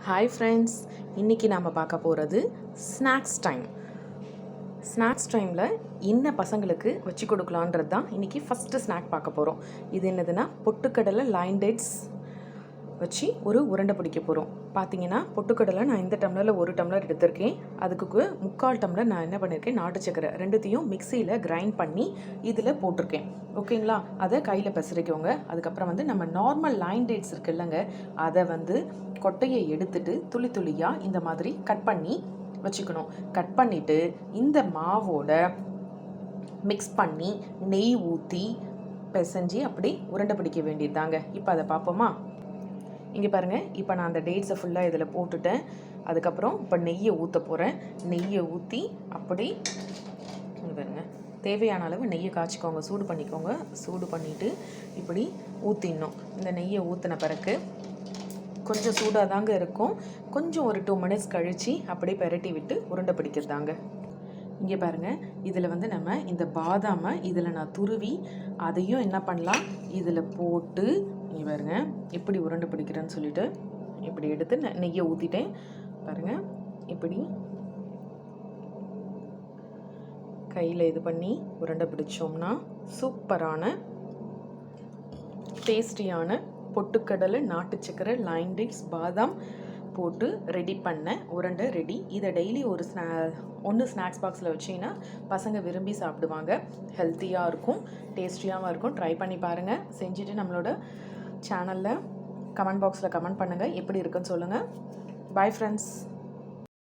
Hi friends, இன்றைக்கி நாம் பார்க்க போகிறது ஸ்நாக்ஸ் டைம். ஸ்நாக்ஸ் டைமில் என்ன பசங்களுக்கு வச்சு கொடுக்கலான்றது தான் இன்றைக்கி ஃபஸ்ட்டு ஸ்நாக் பார்க்க போகிறோம். இது என்னதுன்னா பொட்டுக்கடலை லைன் டேட்ஸ் வச்சு ஒரு உருண்டை பிடிக்க போகிறோம். பார்த்தீங்கன்னா பொட்டுக்கடலை நான் இந்த டம்ளரில் 1 டம்ளர் எடுத்திருக்கேன். அதுக்கு 3/4 டம்ளர் நான் என்ன பண்ணியிருக்கேன், நாட்டு சக்கரை ரெண்டுத்தையும் மிக்சியில் கிரைண்ட் பண்ணி இதில் போட்டிருக்கேன். ஓகேங்களா? அதை கையில் பெசரிக்கோங்க. அதுக்கப்புறம் நம்ம நார்மல் லைன் டேட்ஸ் இருக்குது இல்லைங்க, அதை கொட்டையை எடுத்துட்டு துளி துளியாக இந்த மாதிரி கட் பண்ணி வச்சுக்கணும். கட் பண்ணிவிட்டு இந்த மாவோட மிக்ஸ் பண்ணி நெய் ஊற்றி பிசைஞ்சு அப்படி உருண்டை பிடிக்க வேண்டியது தாங்க. இப்போ அதை பார்ப்போமா? இங்கே பாருங்கள், இப்போ நான் அந்த டேட்ஸை ஃபுல்லாக இதில் போட்டுட்டேன். அதுக்கப்புறம் இப்போ நெய்யை ஊற்ற போகிறேன். நெய்யை ஊற்றி அப்படி இங்கே பாருங்கள், தேவையான அளவு நெய்யை காய்ச்சிக்கோங்க, சூடு பண்ணிக்கோங்க. சூடு பண்ணிவிட்டு இப்படி ஊற்றிடணும். இந்த நெய்யை ஊற்றின பிறகு கொஞ்சம் சூடாக தாங்க இருக்கும். கொஞ்சம் ஒரு 2 மினிட்ஸ் கழித்து அப்படியே பெரட்டி விட்டு உருண்டை பிடிக்கிறதாங்க. இங்கே பாருங்கள், இதில் நம்ம இந்த பாதாமை இதில் நான் துருவி அதையும் என்ன பண்ணலாம், இதில் போட்டு இங்கே பாருங்கள் எப்படி உருண்டை பிடிக்கிறேன்னு சொல்லிட்டு இப்படி எடுத்து நெய்யை ஊற்றிட்டேன். பாருங்கள், இப்படி கையில் இது பண்ணி உருண்டை பிடிச்சோம்னா சூப்பரான டேஸ்டியான பொட்டுக்கடலை நாட்டு சக்கரை லைன் டேட்ஸ் பாதாம் போட்டு ரெடி பண்ண உருண்டை ரெடி. இதை டெய்லி ஒன்று ஸ்நாக்ஸ் பாக்ஸில் வச்சிங்கன்னா பசங்க விரும்பி சாப்பிடுவாங்க. ஹெல்த்தியாக இருக்கும், டேஸ்டியாகவும் இருக்கும். ட்ரை பண்ணி பாருங்கள். செஞ்சுட்டு நம்மளோட சேனலில் கமெண்ட் பாக்ஸில் கமெண்ட் பண்ணுங்கள், எப்படி இருக்குன்னு சொல்லுங்கள். Bye friends.